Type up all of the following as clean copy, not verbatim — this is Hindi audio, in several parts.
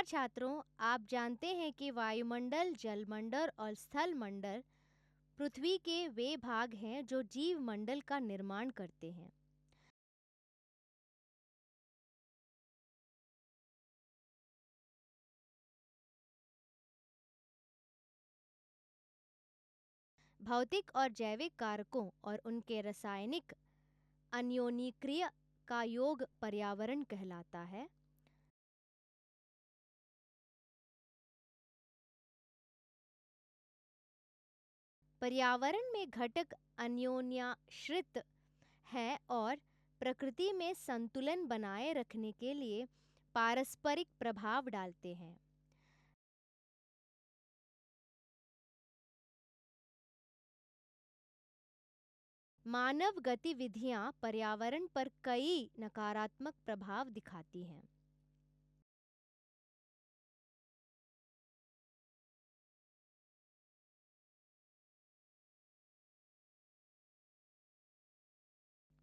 नमस्कार छात्रों, आप जानते हैं कि वायुमंडल, जलमंडल और स्थल मंडल पृथ्वी के वे भाग हैं जो जीव मंडल का निर्माण करते हैं। भौतिक और जैविक कारकों और उनके रासायनिक अन्योन्यक्रिया का योग पर्यावरण कहलाता है। पर्यावरण में घटक अन्योन्याश्रित हैं और प्रकृति में संतुलन बनाए रखने के लिए पारस्परिक प्रभाव डालते हैं। मानव गतिविधियां पर्यावरण पर कई नकारात्मक प्रभाव दिखाती हैं।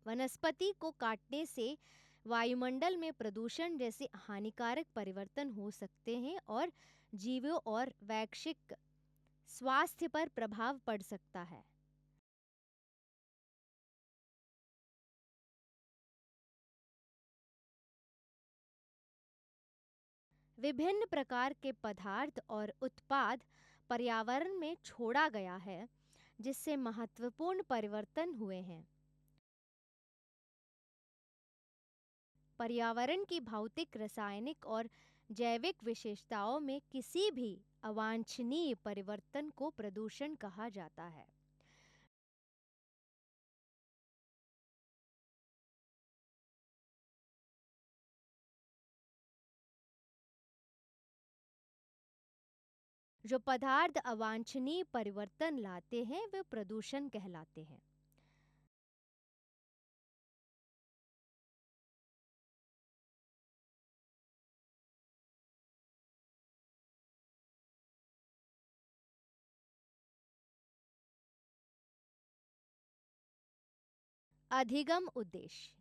वनस्पति को काटने से वायुमंडल में प्रदूषण जैसे हानिकारक परिवर्तन हो सकते हैं और जीवों और वैश्विक स्वास्थ्य पर प्रभाव पड़ सकता है। विभिन्न प्रकार के पदार्थ और उत्पाद पर्यावरण में छोड़ा गया है, जिससे महत्वपूर्ण परिवर्तन हुए हैं। पर्यावरण की भौतिक, रासायनिक और जैविक विशेषताओं में किसी भी अवांछनीय परिवर्तन को प्रदूषण कहा जाता है। जो पदार्थ अवांछनीय परिवर्तन लाते हैं वे प्रदूषण कहलाते हैं। अधिगम उद्देश्य।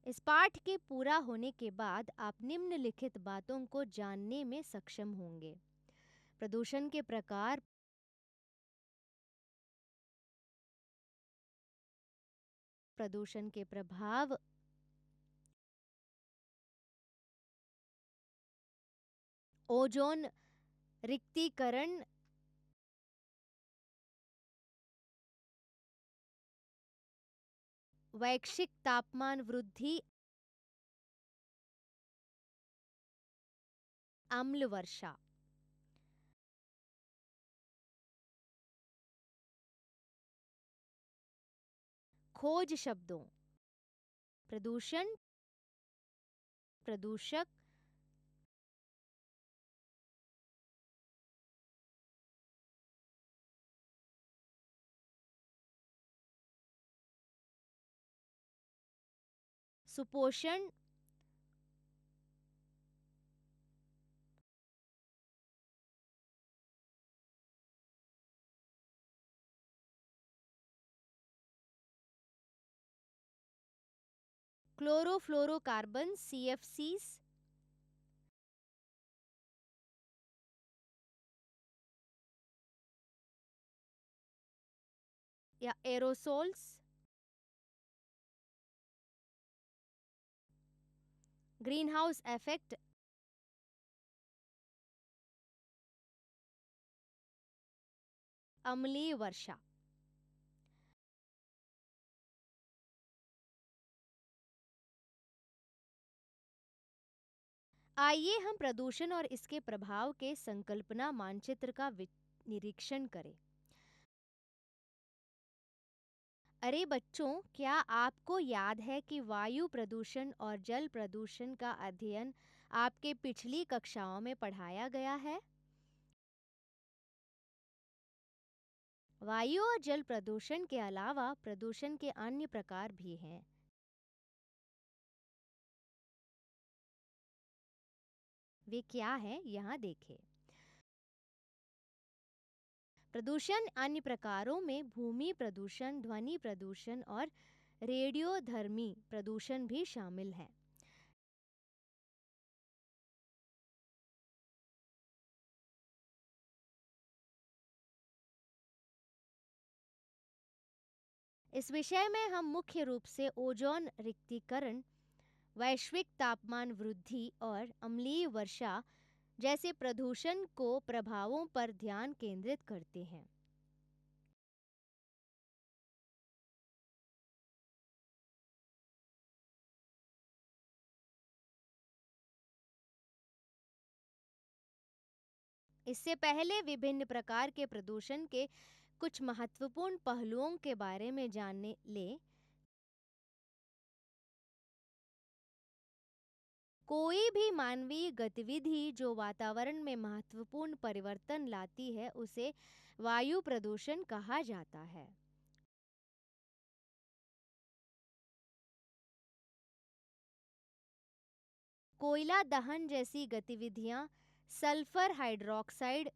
इस पाठ के पूरा होने के बाद आप निम्नलिखित बातों को जानने में सक्षम होंगे। प्रदूषण के प्रकार, प्रदूषण के प्रभाव, ओजोन रिक्तीकरण, वैश्विक तापमान वृद्धि, अम्ल वर्षा। खोज शब्दों: प्रदूषण, प्रदूषक, सुपोषण, क्लोरोफ्लोरोकार्बन CFCs, या एरोसोल्स, ग्रीन हाउस इफेक्ट, अम्लीय वर्षा। आइए हम प्रदूषण और इसके प्रभाव के संकल्पना मानचित्र का निरीक्षण करें। अरे बच्चों, क्या आपको याद है कि वायु प्रदूषण और जल प्रदूषण का अध्ययन आपके पिछली कक्षाओं में पढ़ाया गया है? वायु और जल प्रदूषण के अलावा प्रदूषण के अन्य प्रकार भी हैं। वे क्या हैं, यहाँ देखें। प्रदूषण अन्य प्रकारों में भूमि प्रदूषण, ध्वनि प्रदूषण और रेडियोधर्मी प्रदूषण भी शामिल हैं। इस विषय में हम मुख्य रूप से ओजोन रिक्तीकरण, वैश्विक तापमान वृद्धि और अम्लीय वर्षा जैसे प्रदूषण को प्रभावों पर ध्यान केंद्रित करते हैं। इससे पहले विभिन्न प्रकार के प्रदूषण के कुछ महत्वपूर्ण पहलुओं के बारे में जानने ले। कोई भी मानवीय गतिविधि जो वातावरण में महत्वपूर्ण परिवर्तन लाती है उसे वायु प्रदूषण कहा जाता है। कोयला दहन जैसी गतिविधियां सल्फर हाइड्रोक्साइड,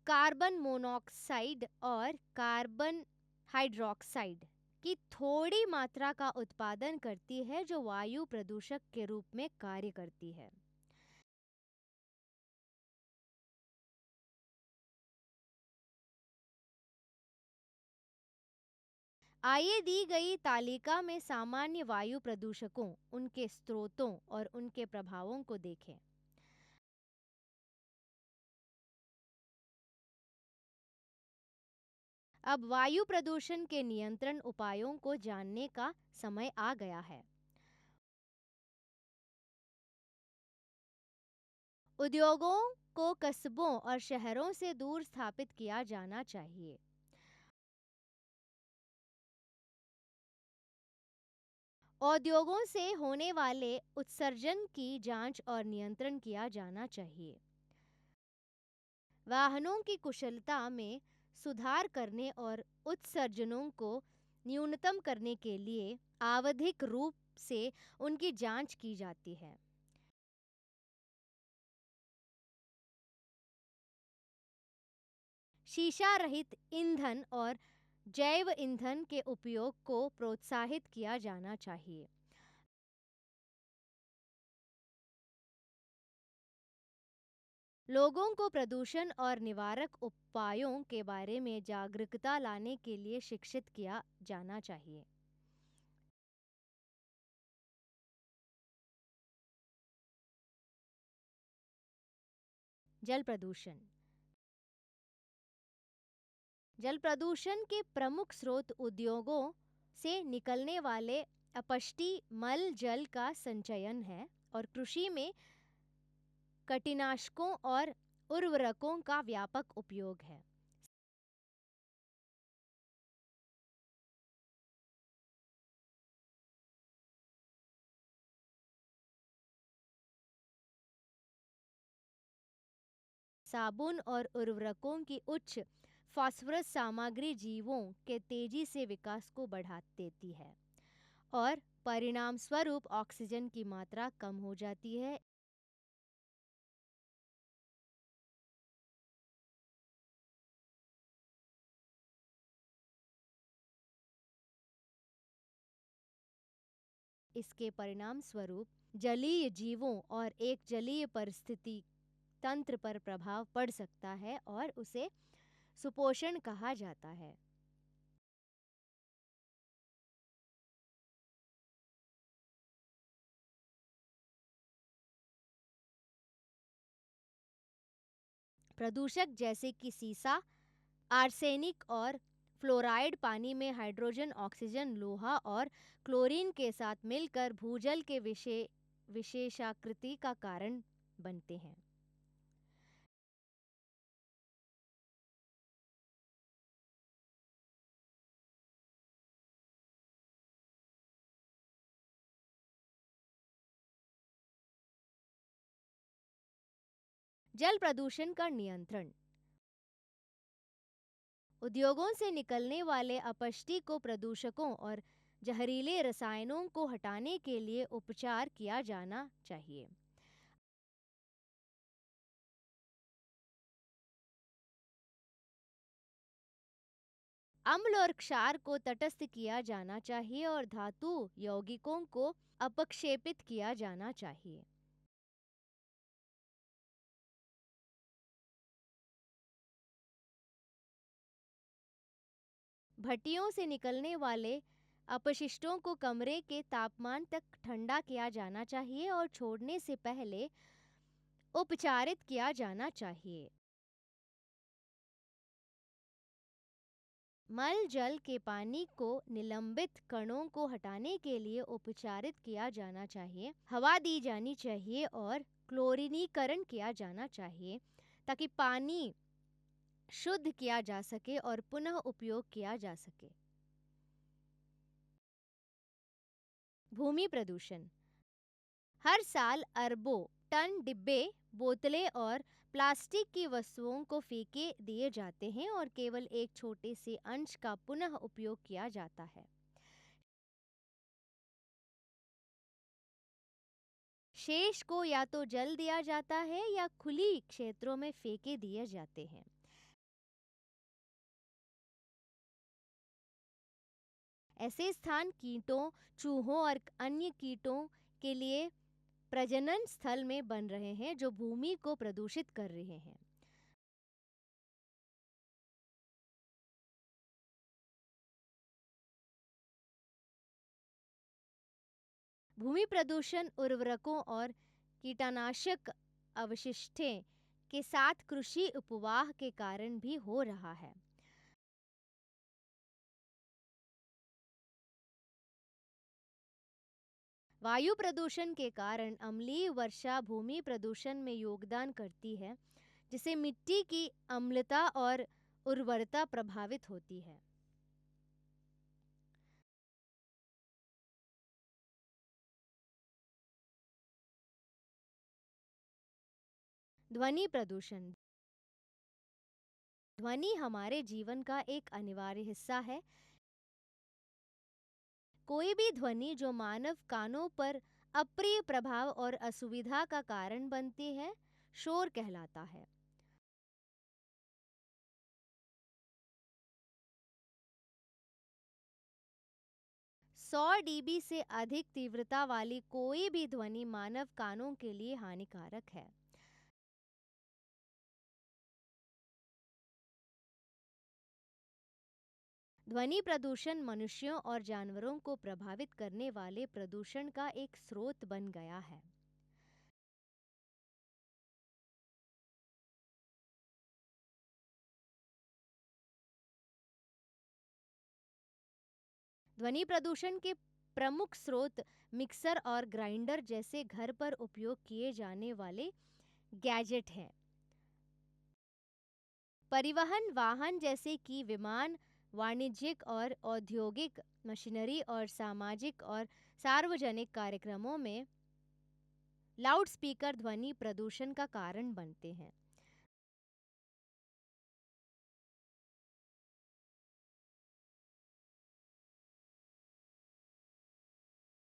कार्बन मोनोऑक्साइड और कार्बन हाइड्रोक्साइड की थोड़ी मात्रा का उत्पादन करती है जो वायु प्रदूषक के रूप में कार्य करती है। आइए दी गई तालिका में सामान्य वायु प्रदूषकों, उनके स्रोतों और उनके प्रभावों को देखें। अब वायु प्रदूषण के नियंत्रण उपायों को जानने का समय आ गया है। उद्योगों को कस्बों और शहरों से दूर स्थापित किया जाना चाहिए। उद्योगों से होने वाले उत्सर्जन की जांच और नियंत्रण किया जाना चाहिए। वाहनों की कुशलता में सुधार करने और उत्सर्जनों को न्यूनतम करने के लिए आवधिक रूप से उनकी जांच की जाती है। शीशा रहित ईंधन और जैव ईंधन के उपयोग को प्रोत्साहित किया जाना चाहिए। लोगों को प्रदूषण और निवारक उपायों के बारे में जागरूकता लाने के लिए शिक्षित किया जाना चाहिए। जल प्रदूषण। जल प्रदूषण के प्रमुख स्रोत उद्योगों से निकलने वाले अपशिष्ट मल जल का संचयन है और कृषि में कीटनाशकों और उर्वरकों का व्यापक उपयोग है। साबुन और उर्वरकों की उच्च फास्फोरस सामग्री जीवों के तेजी से विकास को बढ़ा देती है और परिणाम स्वरूप ऑक्सीजन की मात्रा कम हो जाती है। इसके परिणाम स्वरूप जलीय जीवों और एक जलीय परिस्थिति तंत्र पर प्रभाव पड़ सकता है और उसे सुपोषण कहा जाता है। प्रदूषक जैसे कि सीसा, आर्सेनिक और फ्लोराइड पानी में हाइड्रोजन, ऑक्सीजन, लोहा और क्लोरीन के साथ मिलकर भूजल के विशेषाकृति का कारण बनते हैं। जल प्रदूषण का नियंत्रण। उद्योगों से निकलने वाले अपशिष्ट को प्रदूषकों और जहरीले रसायनों को हटाने के लिए उपचार किया जाना चाहिए। अम्ल और क्षार को तटस्थ किया जाना चाहिए और धातु यौगिकों को अपक्षेपित किया जाना चाहिए। भट्टियों से निकलने वाले अपशिष्टों को कमरे के तापमान तक ठंडा किया जाना चाहिए और छोड़ने से पहले उपचारित किया जाना चाहिए। मल जल के पानी को निलंबित कणों को हटाने के लिए उपचारित किया जाना चाहिए, हवा दी जानी चाहिए और क्लोरीनीकरण किया जाना चाहिए ताकि पानी शुद्ध किया जा सके और पुनः उपयोग किया जा सके। भूमि प्रदूषण। हर साल अरबों टन डिब्बे, बोतलें और प्लास्टिक की वस्तुओं को फेंके दिए जाते हैं और केवल एक छोटे से अंश का पुनः उपयोग किया जाता है। शेष को या तो जल दिया जाता है या खुली क्षेत्रों में फेंके दिए जाते हैं। ऐसे स्थान कीटों, चूहों और अन्य कीटों के लिए प्रजनन स्थल में बन रहे हैं जो भूमि को प्रदूषित कर रहे हैं। भूमि प्रदूषण उर्वरकों और कीटनाशक अवशिष्टें के साथ कृषि उपवाह के कारण भी हो रहा है। वायु प्रदूषण के कारण अम्लीय वर्षा भूमि प्रदूषण में योगदान करती है, जिससे मिट्टी की अम्लता और उर्वरता प्रभावित होती है। ध्वनि प्रदूषण। ध्वनि हमारे जीवन का एक अनिवार्य हिस्सा है। कोई भी ध्वनि जो मानव कानों पर अप्रिय प्रभाव और असुविधा का कारण बनती है, शोर कहलाता है। 100 डीबी से अधिक तीव्रता वाली कोई भी ध्वनि मानव कानों के लिए हानिकारक है। ध्वनि प्रदूषण मनुष्यों और जानवरों को प्रभावित करने वाले प्रदूषण का एक स्रोत बन गया है। ध्वनि प्रदूषण के प्रमुख स्रोत मिक्सर और ग्राइंडर जैसे घर पर उपयोग किए जाने वाले गैजेट हैं। परिवहन वाहन जैसे कि विमान, वाणिज्यिक और औद्योगिक मशीनरी और सामाजिक और सार्वजनिक कार्यक्रमों में लाउडस्पीकर ध्वनि प्रदूषण का कारण बनते हैं।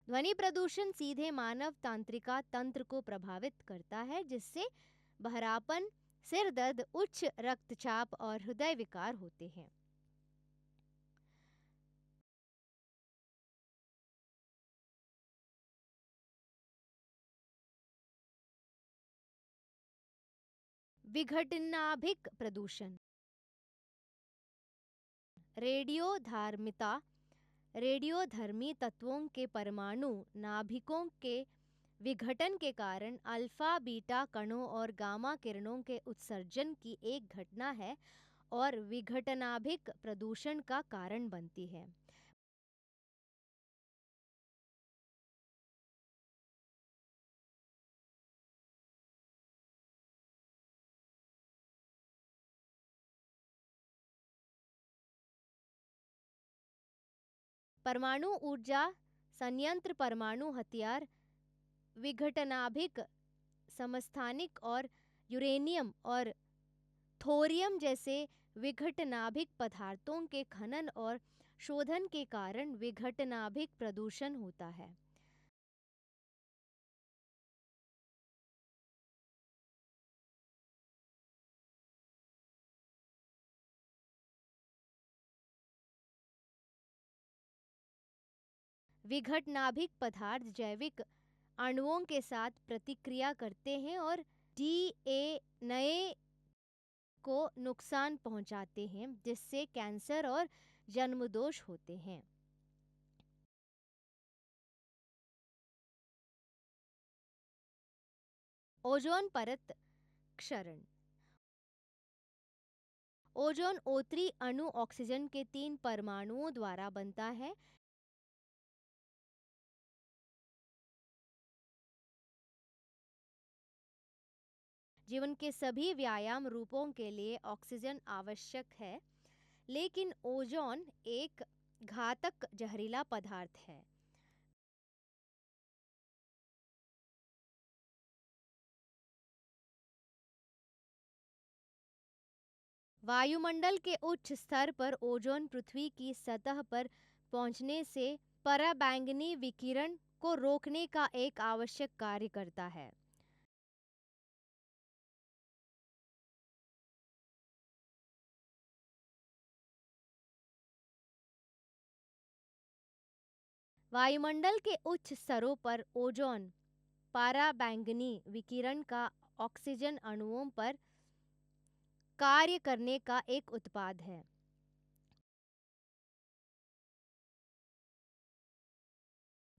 ध्वनि प्रदूषण सीधे मानव तंत्रिका तंत्र को प्रभावित करता है, जिससे बहरापन, सिर दर्द, उच्च रक्तचाप और हृदय विकार होते हैं। विघटनाभिक प्रदूषण। रेडियोधार्मिता। रेडियोधर्मी तत्वों के परमाणु नाभिकों के विघटन के कारण अल्फा बीटा कणों और गामा किरणों के उत्सर्जन की एक घटना है और विघटनाभिक प्रदूषण का कारण बनती है। परमाणु ऊर्जा संयंत्र परमाणु हथियार विघटनाभिक समस्थानिक और यूरेनियम और थोरियम जैसे विघटनाभिक पदार्थों के खनन और शोधन के कारण विघटनाभिक प्रदूषण होता है। विघटनाभिक पदार्थ जैविक अणुओं के साथ प्रतिक्रिया करते हैं और डीएनए को नुकसान पहुंचाते हैं, जिससे कैंसर और जन्मदोष होते हैं। ओजोन परत क्षरण। ओजोन O3 अणु ऑक्सीजन के 3 परमाणुओं द्वारा बनता है। जीवन के सभी व्यायाम रूपों के लिए ऑक्सीजन आवश्यक है, लेकिन ओजोन एक घातक जहरीला पदार्थ है। वायुमंडल के उच्च स्तर पर ओजोन पृथ्वी की सतह पर पहुंचने से पराबैंगनी विकिरण को रोकने का एक आवश्यक कार्य करता है। वायुमंडल के उच्च स्तरों पर ओजोन पराबैंगनी विकिरण का ऑक्सीजन अणुओं पर कार्य करने का एक उत्पाद है।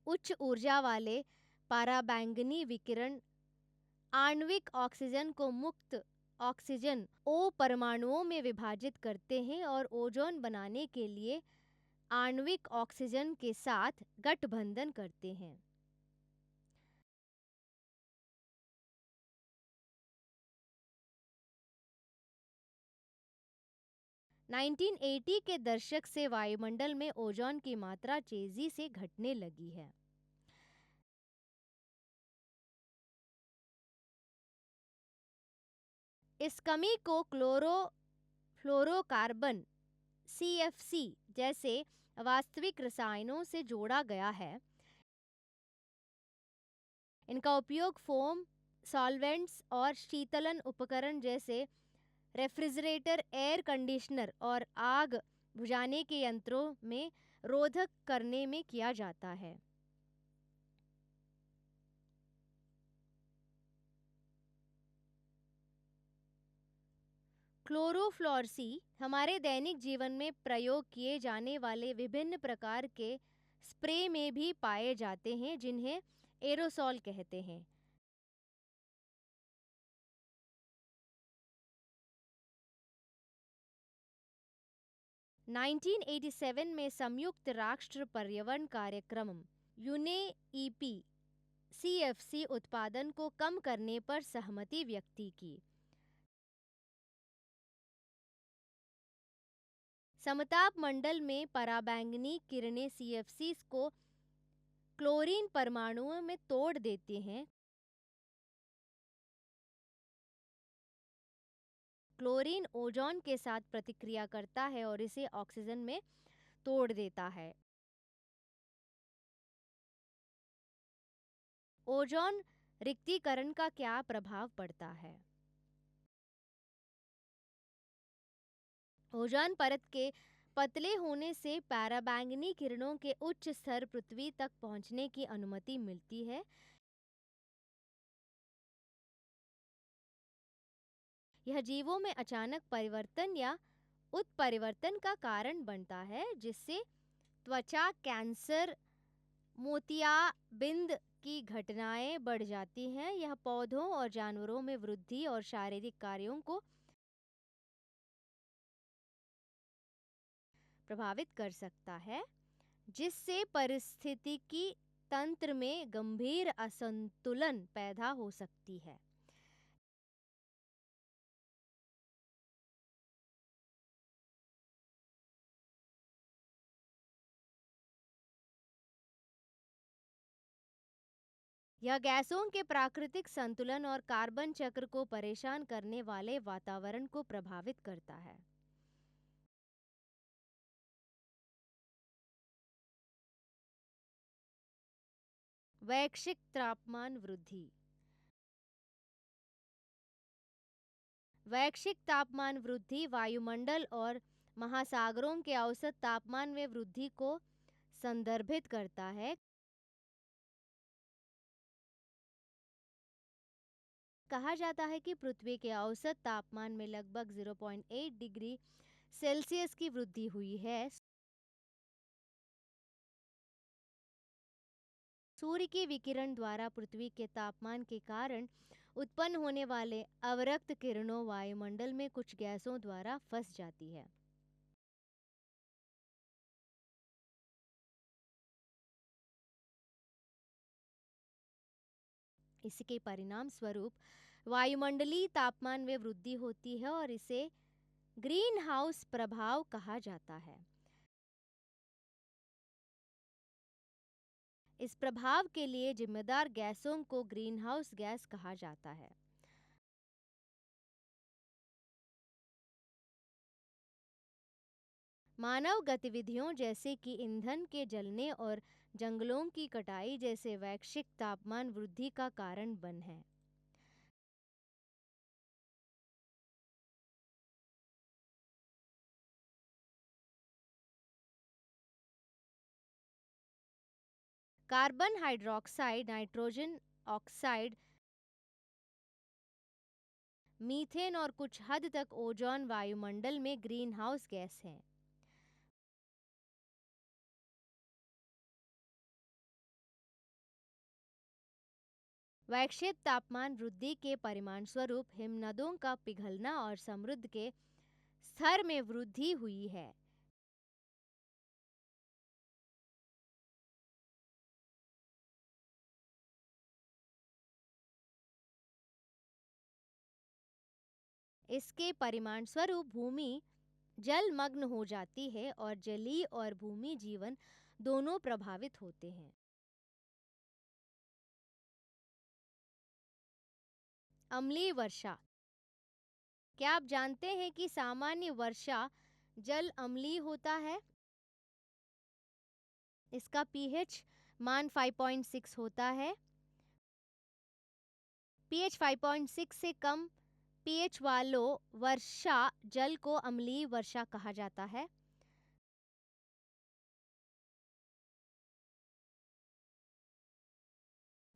उच्च ऊर्जा वाले पराबैंगनी विकिरण आणविक ऑक्सीजन को मुक्त ऑक्सीजन O परमाणुओं में विभाजित करते हैं और ओजोन बनाने के लिए आणविक ऑक्सीजन के साथ गठबंधन करते हैं। 1980 के दशक से वायुमंडल में ओजोन की मात्रा तेजी से घटने लगी है। इस कमी को क्लोरोफ्लोरोकार्बन CFC जैसे वास्तविक रसायनों से जोड़ा गया है। इनका उपयोग फोम, सॉल्वेंट्स और शीतलन उपकरण जैसे रेफ्रिजरेटर, एयर कंडीशनर और आग बुझाने के यंत्रों में रोधक करने में किया जाता है। क्लोरोफ्लोरसी हमारे दैनिक जीवन में प्रयोग किए जाने वाले विभिन्न प्रकार के स्प्रे में भी पाए जाते हैं, जिन्हें एरोसॉल कहते हैं। 1987 में संयुक्त राष्ट्र पर्यावरण कार्यक्रम यूनेईपी CFC उत्पादन को कम करने पर सहमति व्यक्त की। समताप मंडल में पराबैंगनी किरणें CFC को क्लोरीन परमाणुओं में तोड़ देते हैं। क्लोरीन ओजोन के साथ प्रतिक्रिया करता है और इसे ऑक्सीजन में तोड़ देता है। ओजोन रिक्तीकरण का क्या प्रभाव पड़ता है? ओजोन परत के पतले होने से पराबैंगनी किरणों के उच्च स्तर पृथ्वी तक पहुंचने की अनुमति मिलती है। यह जीवों में अचानक परिवर्तन या उत्परिवर्तन का कारण बनता है, जिससे त्वचा कैंसर, मोतियाबिंद की घटनाएं बढ़ जाती हैं। यह पौधों और जानवरों में वृद्धि और शारीरिक कार्यों को प्रभावित कर सकता है, जिससे पारिस्थितिकी तंत्र में गंभीर असंतुलन पैदा हो सकती है। यह गैसों के प्राकृतिक संतुलन और कार्बन चक्र को परेशान करने वाले वातावरण को प्रभावित करता है। वैश्विक तापमान वृद्धि। वैश्विक तापमान वृद्धि वायुमंडल और महासागरों के औसत तापमान में वृद्धि को संदर्भित करता है। कहा जाता है कि पृथ्वी के औसत तापमान में लगभग 0.8 डिग्री सेल्सियस की वृद्धि हुई है। सूर्य के विकिरण द्वारा पृथ्वी के तापमान के कारण उत्पन्न होने वाले अवरक्त किरणों वायुमंडल में कुछ गैसों द्वारा फंस जाती है। इसके परिणाम स्वरूप वायुमंडलीय तापमान में वृद्धि होती है और इसे ग्रीन हाउस प्रभाव कहा जाता है। इस प्रभाव के लिए जिम्मेदार गैसों को ग्रीन हाउस गैस कहा जाता है। मानव गतिविधियों जैसे कि ईंधन के जलने और जंगलों की कटाई जैसे वैश्विक तापमान वृद्धि का कारण बन है। Carbon hydroxide, nitrogen oxide, methane और कुछ हद तक ओजोन वायुमंडल में ग्रीन हाउस गैस हैं। वैश्विक तापमान वृद्धि के परिणामस्वरूप हिमनदों का पिघलना और समुद्र के स्तर में वृद्धि हुई है। इसके परिणामस्वरूप भूमि जलमग्न हो जाती है और जलीय और भूमि जीवन दोनों प्रभावित होते हैं। अम्लीय वर्षा। क्या आप जानते हैं कि सामान्य वर्षा जल अम्लीय होता है? इसका पीएच मान 5.6 होता है। पीएच 5.6 से कम पीएच वालों वर्षा जल को अम्लीय वर्षा कहा जाता है।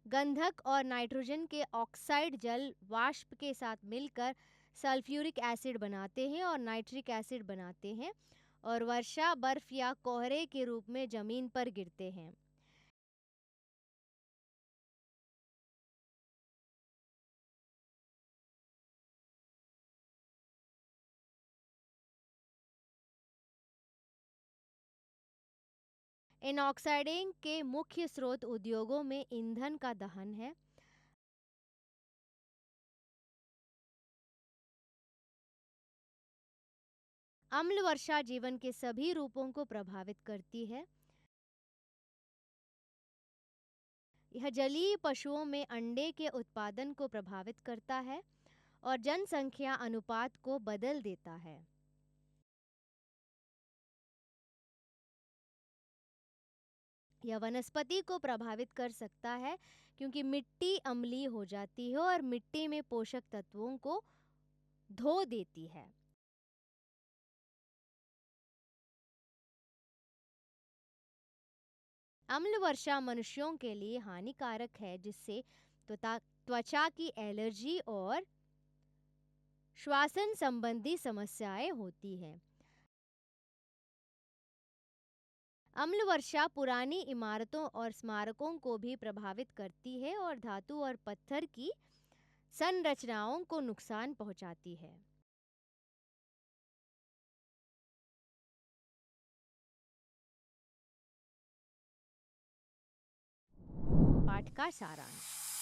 गंधक और नाइट्रोजन के ऑक्साइड जल वाष्प के साथ मिलकर सल्फ्यूरिक एसिड बनाते हैं और नाइट्रिक एसिड बनाते हैं और वर्षा बर्फ या कोहरे के रूप में जमीन पर गिरते हैं। इन ऑक्साइडिंग के मुख्य स्रोत उद्योगों में ईंधन का दहन है। अम्ल वर्षा जीवन के सभी रूपों को प्रभावित करती है। यह जलीय पशुओं में अंडे के उत्पादन को प्रभावित करता है और जनसंख्या अनुपात को बदल देता है। यह वनस्पति को प्रभावित कर सकता है क्योंकि मिट्टी अम्लीय हो जाती है और मिट्टी में पोषक तत्वों को धो देती है। अम्ल वर्षा मनुष्यों के लिए हानिकारक है जिससे त्वचा की एलर्जी और श्वसन संबंधी समस्याएं होती हैं। अम्ल वर्षा पुरानी इमारतों और स्मारकों को भी प्रभावित करती है और धातु और पत्थर की संरचनाओं को नुकसान पहुंचाती है। पाठ का सारांश।